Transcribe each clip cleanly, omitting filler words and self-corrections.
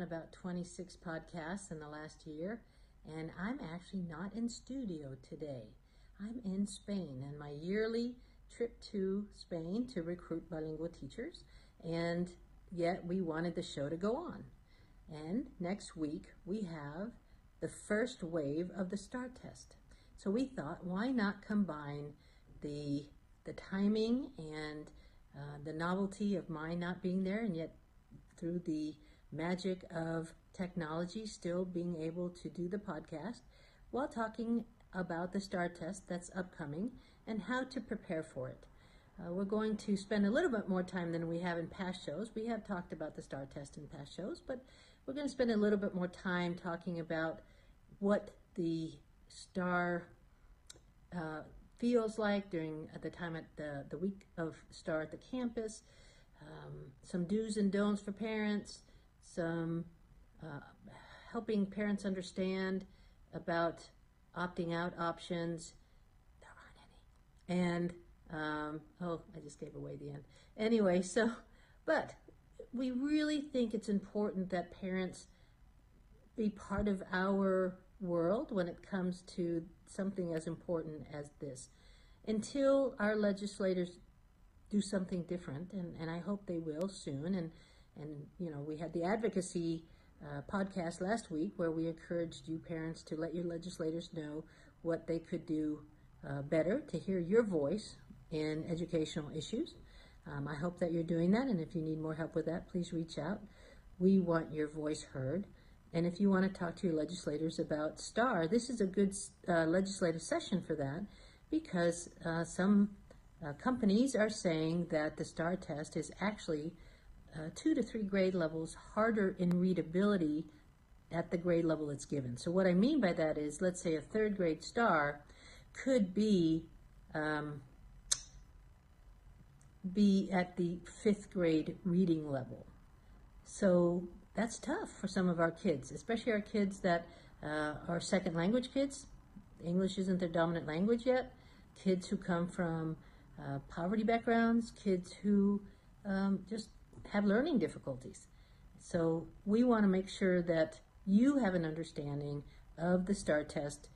About 26 podcasts in the last year, and I'm actually not in studio today. I'm in Spain on my yearly trip to Spain to recruit bilingual teachers, and yet we wanted the show to go on. And next week we have the first wave of the STAAR test. So we thought, why not combine the timing and the novelty of my not being there, and yet through the magic of technology still being able to do the podcast while talking about the STAAR test that's upcoming and how to prepare for it. We're going to spend a little bit more time than we have in past shows. We have talked about the STAAR test in past shows, but we're going to spend a little bit more time talking about what the STAAR feels like during the time at the week of STAAR at the campus, some do's and don'ts for parents, some helping parents understand about opting out options. There aren't any. And, I just gave away the end. Anyway, but we really think it's important that parents be part of our world when it comes to something as important as this. Until our legislators do something different, and I hope they will soon, and you know, we had the advocacy podcast last week where we encouraged you parents to let your legislators know what they could do better to hear your voice in educational issues. I hope that you're doing that, and if you need more help with that, please reach out. We want your voice heard. And if you want to talk to your legislators about STAAR, this is a good legislative session for that, because some companies are saying that the STAAR test is actually 2 to 3 grade levels harder in readability at the grade level it's given. So what I mean by that is, let's say a 3rd grade STAAR could be at the 5th grade reading level. So that's tough for some of our kids, especially our kids that are second language kids. English isn't their dominant language yet. Kids who come from poverty backgrounds, kids who just have learning difficulties. So we want to make sure that you have an understanding of the STAAR test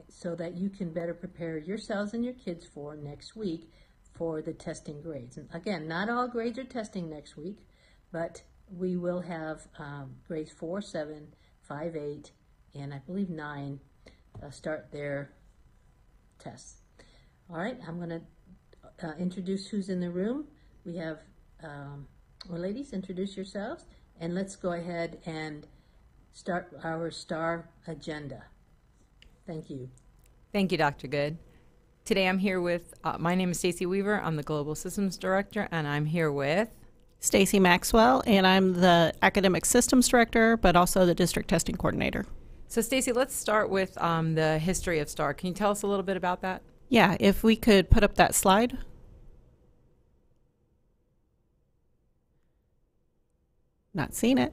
so that you can better prepare yourselves and your kids for next week for the testing grades. And again, not all grades are testing next week, but we will have grades 4, 7, 5, 8, and I believe 9 start their tests. All right, I'm going to introduce who's in the room. We have well, ladies, introduce yourselves, and let's go ahead and start our STAAR agenda. Thank you. Thank you, Dr. Good. Today I'm here with, my name is Stacy Weaver. I'm the Global Systems Director, and I'm here with Stacy Maxwell, and I'm the Academic Systems Director, but also the District Testing Coordinator. So Stacy, let's start with the history of STAAR. Can you tell us a little bit about that? Yeah, if we could put up that slide. Not seen it.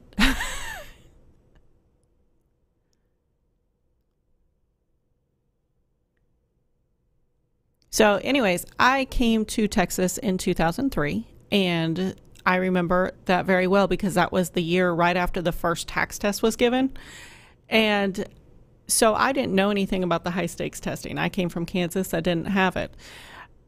So anyways, I came to Texas in 2003, and I remember that very well because that was the year right after the first tax test was given. And so I didn't know anything about the high stakes testing. I came from Kansas. I didn't have it.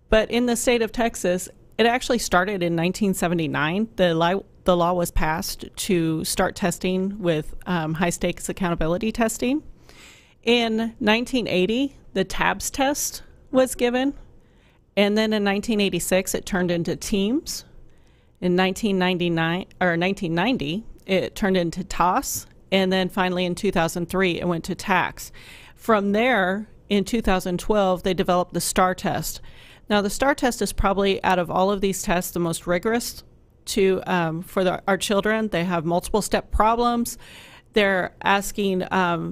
But in the state of Texas, it actually started in 1979. The law was passed to start testing with high stakes accountability testing. In 1980, the TABS test was given. And then in 1986, it turned into TEAMS. In 1990, it turned into TOS. And then finally in 2003, it went to TAX. From there, in 2012, they developed the STAAR test. Now, the STAAR test is probably, out of all of these tests, the most rigorous for our children. They have multiple step problems. They're asking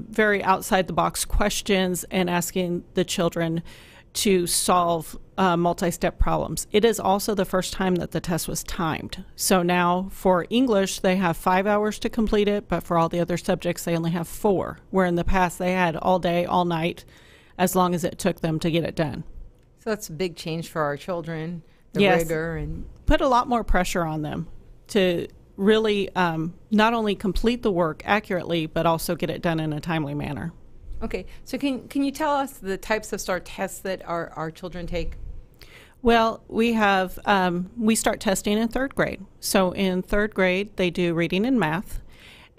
very outside the box questions and asking the children to solve multi-step problems. It is also the first time that the test was timed. So now for English, they have 5 hours to complete it, but for all the other subjects, they only have 4, where in the past they had all day, all night, as long as it took them to get it done. So that's a big change for our children, the Yes. rigor. And Put a lot more pressure on them to really not only complete the work accurately, but also get it done in a timely manner. Okay, so can you tell us the types of STAAR tests that our children take? Well, we start testing in 3rd grade. So in 3rd grade, they do reading and math.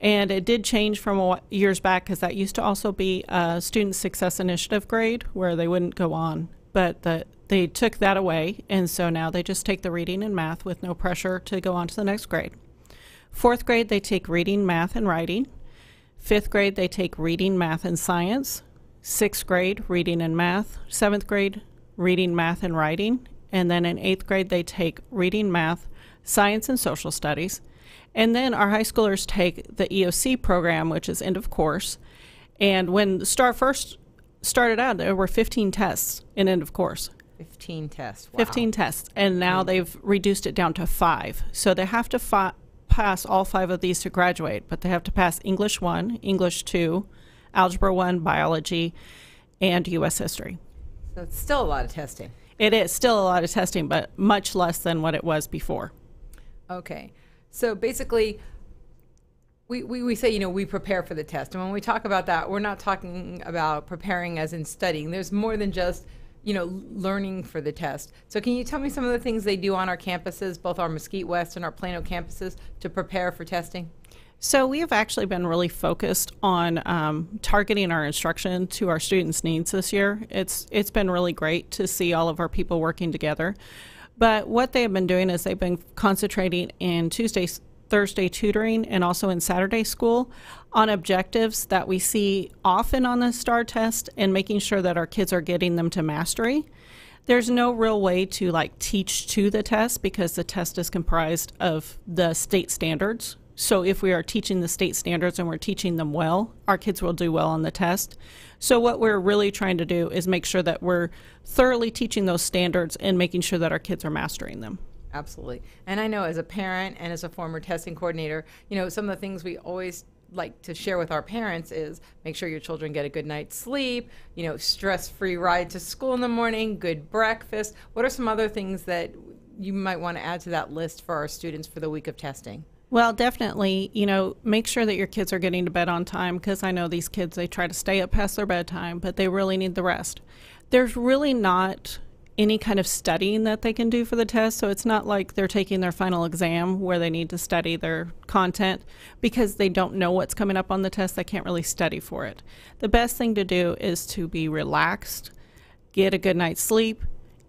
And it did change from years back, because that used to also be a Student Success Initiative grade where they wouldn't go on. But they took that away, and so now they just take the reading and math with no pressure to go on to the next grade. 4th grade, they take reading, math, and writing. 5th grade, they take reading, math, and science. 6th grade, reading and math. 7th grade, reading, math, and writing. And then in 8th grade, they take reading, math, science, and social studies. And then our high schoolers take the EOC program, which is end of course. And when STAAR first started out, there were 15 tests in end of course. 15 tests. Wow. 15 tests. And now they've reduced it down to 5. So they have to pass all 5 of these to graduate, but they have to pass English 1, English 2, Algebra 1, Biology, and U.S. History. So it's still a lot of testing. It is still a lot of testing, but much less than what it was before. Okay. So basically, we say, we prepare for the test. And when we talk about that, we're not talking about preparing as in studying. There's more than just, learning for the test. So can you tell me some of the things they do on our campuses, both our Mesquite West and our Plano campuses, to prepare for testing? So we have actually been really focused on targeting our instruction to our students' needs this year. It's been really great to see all of our people working together. But what they have been doing is they've been concentrating in Tuesday, Thursday tutoring and also in Saturday school on objectives that we see often on the STAAR test and making sure that our kids are getting them to mastery. There's no real way to teach to the test, because the test is comprised of the state standards. So if we are teaching the state standards and we're teaching them well, our kids will do well on the test. So what we're really trying to do is make sure that we're thoroughly teaching those standards and making sure that our kids are mastering them. Absolutely. And I know as a parent and as a former testing coordinator, some of the things we always like to share with our parents is make sure your children get a good night's sleep, stress-free ride to school in the morning, good breakfast. What are some other things that you might want to add to that list for our students for the week of testing? Well, definitely, make sure that your kids are getting to bed on time, because I know these kids, they try to stay up past their bedtime, but they really need the rest. There's really not any kind of studying that they can do for the test, so it's not like they're taking their final exam where they need to study their content, because they don't know what's coming up on the test. They can't really study for it. The best thing to do is to be relaxed, get a good night's sleep,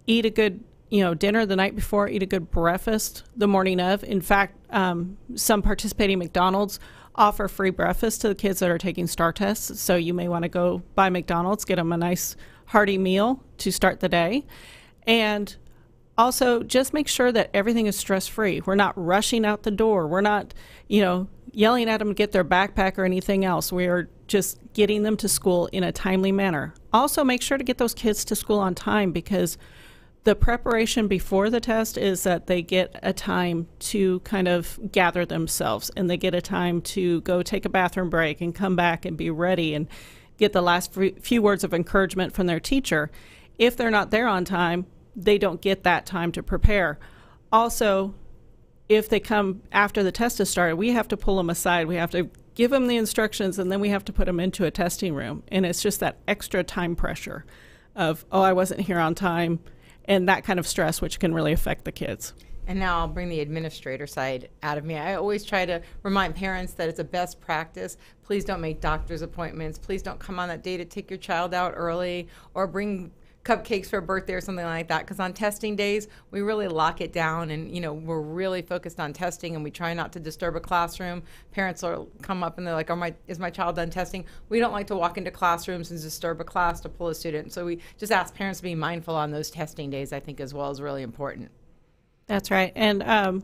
eat a good dinner the night before, eat a good breakfast the morning of. In fact, some participating McDonald's offer free breakfast to the kids that are taking STAAR tests, so you may want to go by McDonald's, get them a nice hearty meal to start the day. And also just make sure that everything is stress-free. We're not rushing out the door. We're not, yelling at them to get their backpack or anything else. We are just getting them to school in a timely manner. Also, make sure to get those kids to school on time, because the preparation before the test is that they get a time to kind of gather themselves, and they get a time to go take a bathroom break and come back and be ready and get the last few words of encouragement from their teacher. If they're not there on time, they don't get that time to prepare. Also, if they come after the test has started, we have to pull them aside. We have to give them the instructions, and then we have to put them into a testing room. And it's just that extra time pressure of, I wasn't here on time, and that kind of stress, which can really affect the kids. And now I'll bring the administrator side out of me. I always try to remind parents that it's a best practice. Please don't make doctor's appointments. Please don't come on that day to take your child out early, or bring cupcakes for a birthday or something like that. Because on testing days, we really lock it down, and we're really focused on testing, and we try not to disturb a classroom. Parents will come up and they're like, is my child done testing? We don't like to walk into classrooms and disturb a class to pull a student. So we just ask parents to be mindful on those testing days, I think, as well, is really important. That's right. And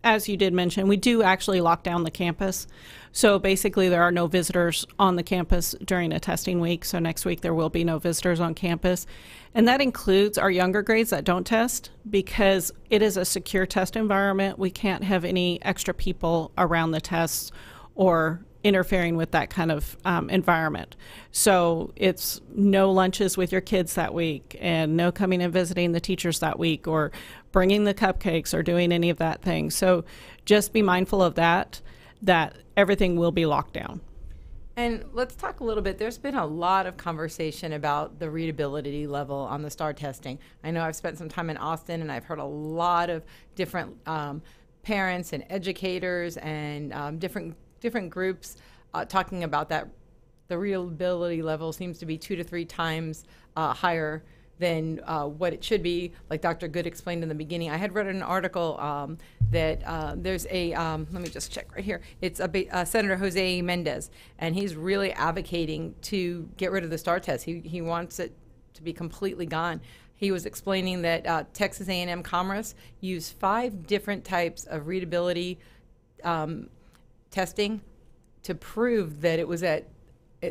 as you did mention, we do actually lock down the campus. So basically there are no visitors on the campus during a testing week. So next week there will be no visitors on campus. And that includes our younger grades that don't test, because it is a secure test environment. We can't have any extra people around the tests or interfering with that kind of environment. So it's no lunches with your kids that week, and no coming and visiting the teachers that week, or bringing the cupcakes or doing any of that thing. So just be mindful of that everything will be locked down. And let's talk a little bit. There's been a lot of conversation about the readability level on the STAAR testing. I know I've spent some time in Austin, and I've heard a lot of different parents and educators and different groups talking about that. The readability level seems to be 2 to 3 times higher than what it should be. Like Dr. Good explained in the beginning, I had read an article that there's a, let me just check right here. It's Senator Jose Mendez, and he's really advocating to get rid of the STAAR test. He wants it to be completely gone. He was explaining that Texas A&M Commerce used 5 different types of readability testing to prove that it was at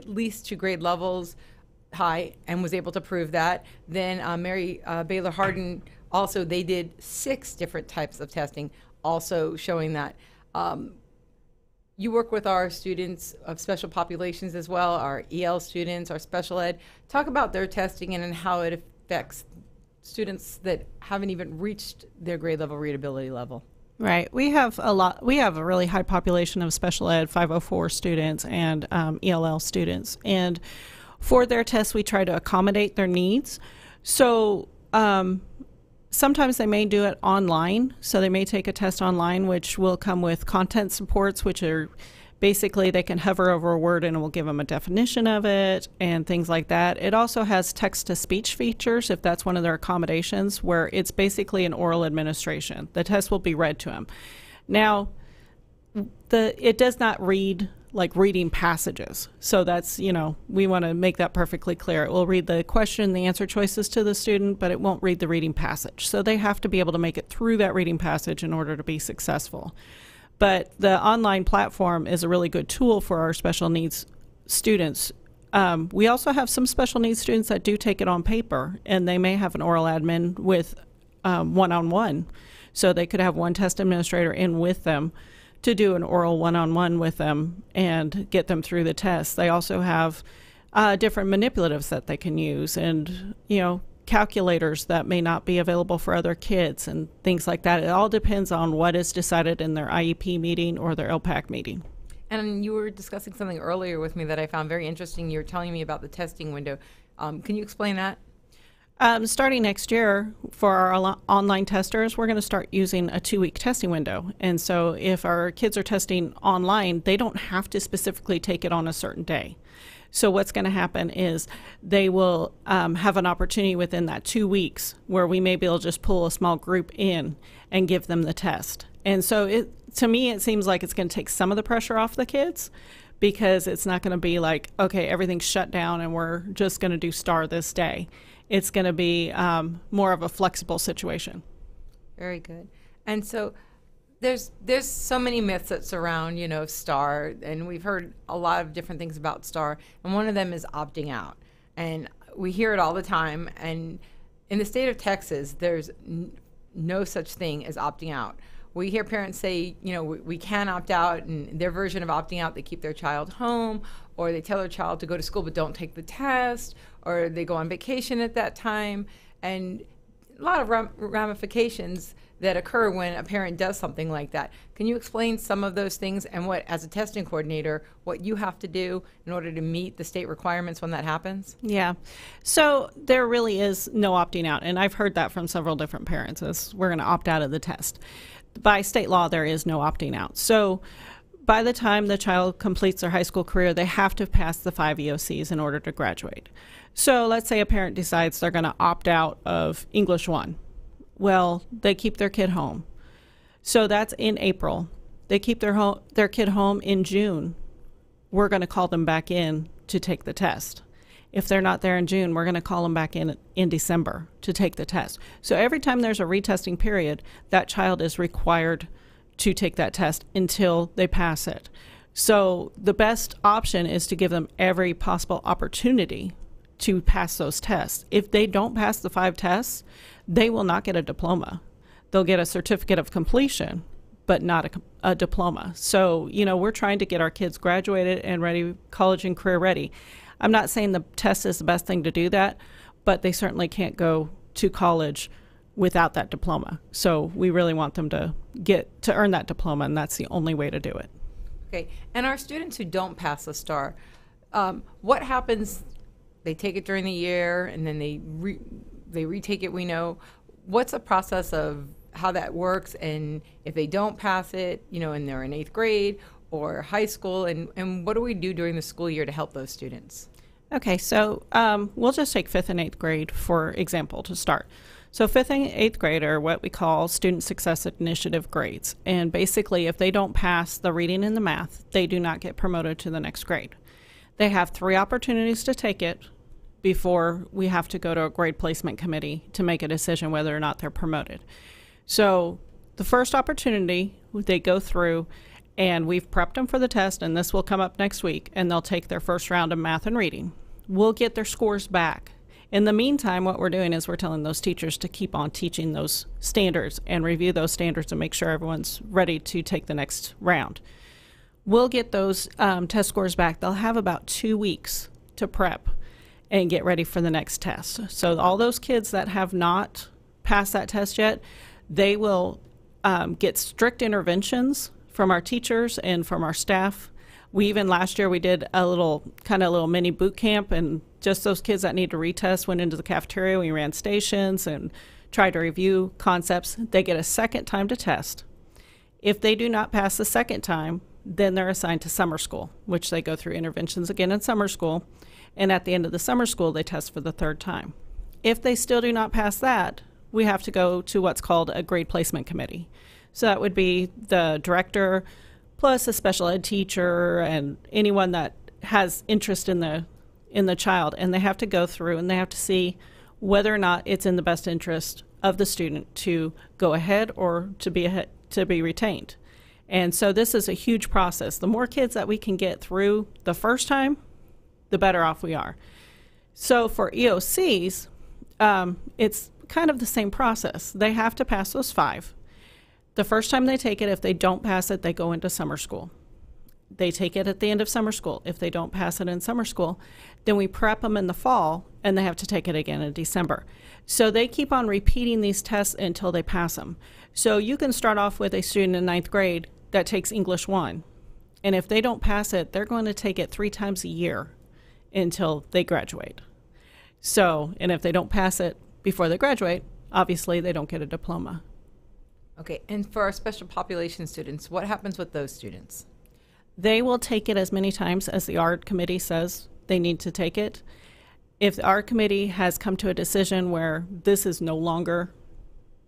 least 2 grade levels high, and was able to prove that. Then Mary Baylor Hardin, also they did 6 different types of testing, also showing that. You work with our students of special populations as well, our EL students, our special ed. Talk about their testing and how it affects students that haven't even reached their grade level readability level. Right. We have a really high population of special ed 504 students and ELL students. And for their tests, we try to accommodate their needs. So sometimes they may do it online. So they may take a test online, which will come with content supports, which are basically they can hover over a word and it will give them a definition of it and things like that. It also has text-to-speech features, if that's one of their accommodations, where it's basically an oral administration. The test will be read to them. Now, it does not read like reading passages. So that's, we want to make that perfectly clear. It will read the question, the answer choices to the student, but it won't read the reading passage. So they have to be able to make it through that reading passage in order to be successful. But the online platform is a really good tool for our special needs students. We also have some special needs students that do take it on paper, and they may have an oral admin with one-on-one. So they could have one test administrator in with them to do an oral one-on-one with them and get them through the test. They also have different manipulatives that they can use, and calculators that may not be available for other kids and things like that. It all depends on what is decided in their IEP meeting or their LPAC meeting. And you were discussing something earlier with me that I found very interesting. You were telling me about the testing window. Can you explain that? Starting next year, for our online testers, we're going to start using a 2-week testing window. And so if our kids are testing online, they don't have to specifically take it on a certain day. So what's going to happen is they will have an opportunity within that 2 weeks where we may be able to just pull a small group in and give them the test. And so to me, it seems like it's going to take some of the pressure off the kids, because it's not going to be like, okay, everything's shut down and we're just going to do STAAR this day. It's going to be more of a flexible situation. Very good. And so there's so many myths that surround, STAAR, and we've heard a lot of different things about STAAR, and one of them is opting out. And we hear it all the time, and in the state of Texas, there's no such thing as opting out. We hear parents say, we can opt out, and their version of opting out, they keep their child home, or they tell their child to go to school but don't take the test, or they go on vacation at that time, and a lot of ramifications that occur when a parent does something like that. Can you explain some of those things and what, as a testing coordinator, what you have to do in order to meet the state requirements when that happens? Yeah. So there really is no opting out, and I've heard that from several different parents, as we're going to opt out of the test. By state law, there is no opting out. So by the time the child completes their high school career, they have to pass the 5 EOCs in order to graduate. So let's say a parent decides they're going to opt out of English 1. Well, they keep their kid home. So that's in April. They keep their kid home in June. We're going to call them back in to take the test. If they're not there in June, we're going to call them back in December to take the test. So every time there's a retesting period, that child is required to take that test until they pass it. So the best option is to give them every possible opportunity to pass those tests. If they don't pass the 5 tests, they will not get a diploma. They'll get a certificate of completion, but not a diploma. So, we're trying to get our kids graduated and ready, college and career ready. I'm not saying the test is the best thing to do that, but they certainly can't go to college without that diploma. So we really want them to earn that diploma, and that's the only way to do it. Okay, and our students who don't pass the STAAR, what happens? They take it during the year, and then they retake it. We know what's the process of how that works, and if they don't pass it, and they're in 8th grade or high school, and what do we do during the school year to help those students? Okay, so we'll just take 5th and 8th grade, for example, to start. So 5th and 8th grade are what we call Student Success Initiative grades. And basically, if they don't pass the reading and the math, they do not get promoted to the next grade. They have 3 opportunities to take it before we have to go to a grade placement committee to make a decision whether or not they're promoted. So the first opportunity, they go through, and we've prepped them for the test, and this will come up next week, and they'll take their first round of math and reading. We'll get their scores back. In the meantime, what we're doing is we're telling those teachers to keep on teaching those standards and review those standards and make sure everyone's ready to take the next round. We'll get those test scores back. They'll have about 2 weeks to prep and get ready for the next test. So all those kids that have not passed that test yet, they will get strict interventions from our teachers and from our staff. Last year we did a little mini boot camp, and just those kids that need to retest went into the cafeteria. We ran stations and tried to review concepts. They get a second time to test. If they do not pass the second time, then they're assigned to summer school, which they go through interventions again in summer school. And at the end of the summer school, they test for the 3rd time. If they still do not pass that, we have to go to what's called a grade placement committee. So that would be the director plus a special ed teacher and anyone that has interest in the child, and they have to go through and they have to see whether or not it's in the best interest of the student to go ahead or to be retained. And so this is a huge process. The more kids that we can get through the first time, the better off we are. So for EOCs, it's kind of the same process. They have to pass those 5. The first time they take it, if they don't pass it, they go into summer school. They take it at the end of summer school. If they don't pass it in summer school, then we prep them in the fall, and they have to take it again in December. So they keep on repeating these tests until they pass them. So you can start off with a student in 9th grade that takes English 1. And if they don't pass it, they're going to take it 3 times a year until they graduate. So, and if they don't pass it before they graduate, obviously they don't get a diploma. Okay, and for our special population students, what happens with those students? They will take it as many times as the art committee says they need to take it. If the art committee has come to a decision where this is no longer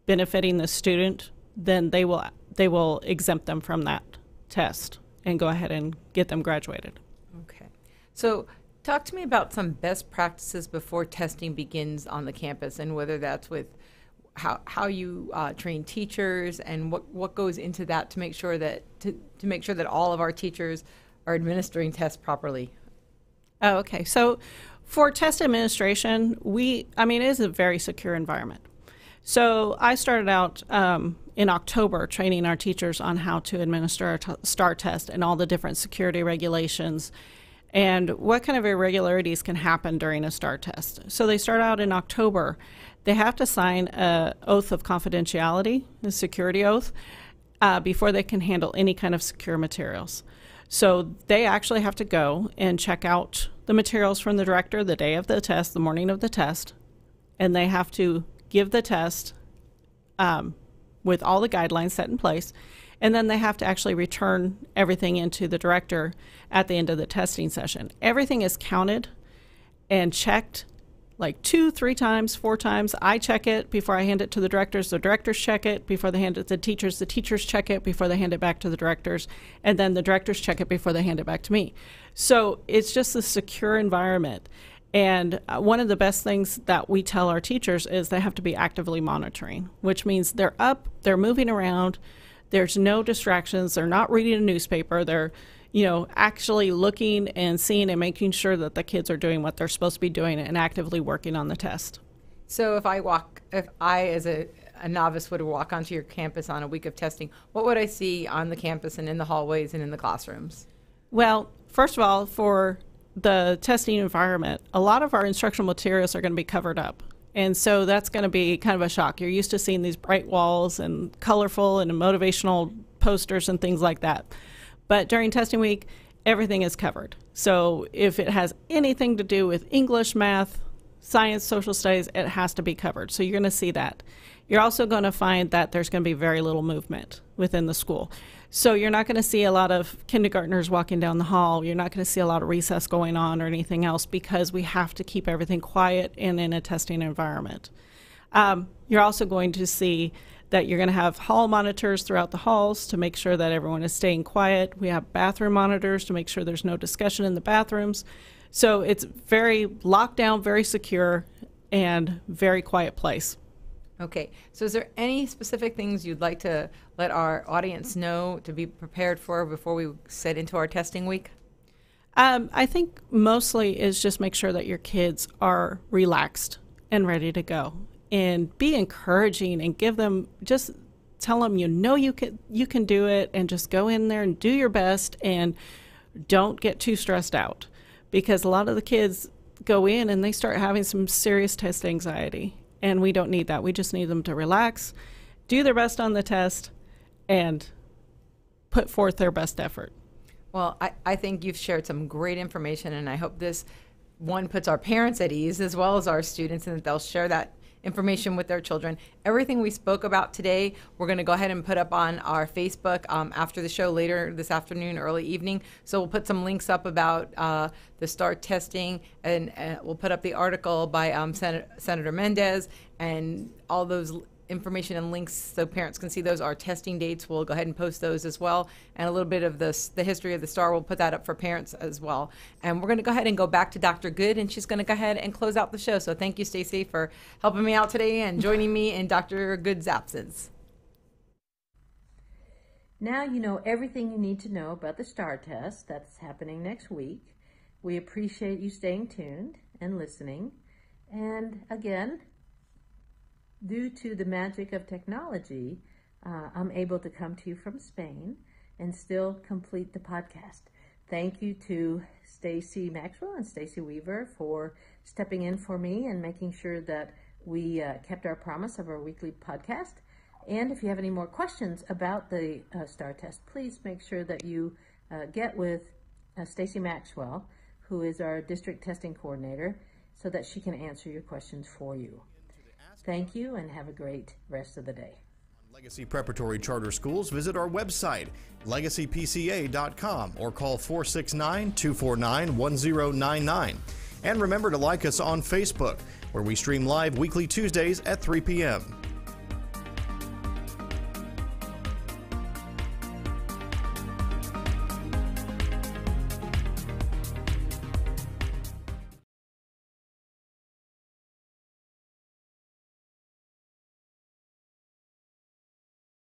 benefiting the student, then they will exempt them from that test and go ahead and get them graduated. Okay, so talk to me about some best practices before testing begins on the campus, and whether that's with how you train teachers and what goes into that to make sure that all of our teachers are administering tests properly. Oh, okay. So for test administration, it is a very secure environment. So I started out in October training our teachers on how to administer a STAAR test and all the different security regulations and what kind of irregularities can happen during a STAAR test. So they start out in October. They have to sign an oath of confidentiality, a security oath, before they can handle any kind of secure materials. So they actually have to go and check out the materials from the director the day of the test, the morning of the test, and they have to give the test with all the guidelines set in place, And then they have to actually return everything into the director at the end of the testing session. Everything is counted and checked like 2, 3 times, 4 times. I check it before I hand it to the directors check it before they hand it to the teachers check it before they hand it back to the directors, and then the directors check it before they hand it back to me. So it's just a secure environment. And one of the best things that we tell our teachers is they have to be actively monitoring, which means they're up, they're moving around, there's no distractions, they're not reading a newspaper, they're actually looking and seeing and making sure that the kids are doing what they're supposed to be doing and actively working on the test. So if I as a novice would walk onto your campus on a week of testing, what would I see on the campus and in the hallways and in the classrooms? Well, first of all, for the testing environment, a lot of our instructional materials are going to be covered up. And so that's going to be kind of a shock. You're used to seeing these bright walls and colorful and motivational posters and things like that. But during testing week, everything is covered. So if it has anything to do with English, math, science, social studies, it has to be covered. So you're going to see that. You're also going to find that there's going to be very little movement within the school. So you're not going to see a lot of kindergartners walking down the hall. You're not going to see a lot of recess going on or anything else because we have to keep everything quiet and in a testing environment. You're also going to see that you're going to have hall monitors throughout the halls to make sure that everyone is staying quiet. We have bathroom monitors to make sure there's no discussion in the bathrooms. So it's very locked down, very secure, and very quiet place. Okay, so is there any specific things you'd like to let our audience know to be prepared for before we set into our testing week? I think mostly is just make sure that your kids are relaxed and ready to go. And be encouraging and give them, just tell them you can do it, and just go in there and do your best and don't get too stressed out, because a lot of the kids go in and they start having some serious test anxiety, and we don't need that. We just need them to relax, do their best on the test, and put forth their best effort. Well, I think you've shared some great information, and I hope this one puts our parents at ease as well as our students, and that they'll share that information with their children. Everything we spoke about today, we're going to go ahead and put up on our Facebook after the show later this afternoon, early evening. So we'll put some links up about the STAAR testing, and we'll put up the article by Senator Mendez, and all those information and links so parents can see those. Our testing dates, we'll go ahead and post those as well, and a little bit of the history of the STAAR, we'll put that up for parents as well. And we're going to go ahead and go back to Dr. Good, and she's going to go ahead and close out the show. So thank you, Stacy, for helping me out today and joining me in Dr. Good's absence. Now you know everything you need to know about the STAAR test that's happening next week. We appreciate you staying tuned and listening. And again, due to the magic of technology, I'm able to come to you from Spain and still complete the podcast. Thank you to Stacy Maxwell and Stacy Weaver for stepping in for me and making sure that we kept our promise of our weekly podcast. And if you have any more questions about the STAAR test, please make sure that you get with Stacy Maxwell, who is our district testing coordinator, so that she can answer your questions for you. Thank you, and have a great rest of the day. Legacy Preparatory Charter Schools, visit our website, legacypca.com, or call 469-249-1099. And remember to like us on Facebook, where we stream live weekly Tuesdays at 3 p.m.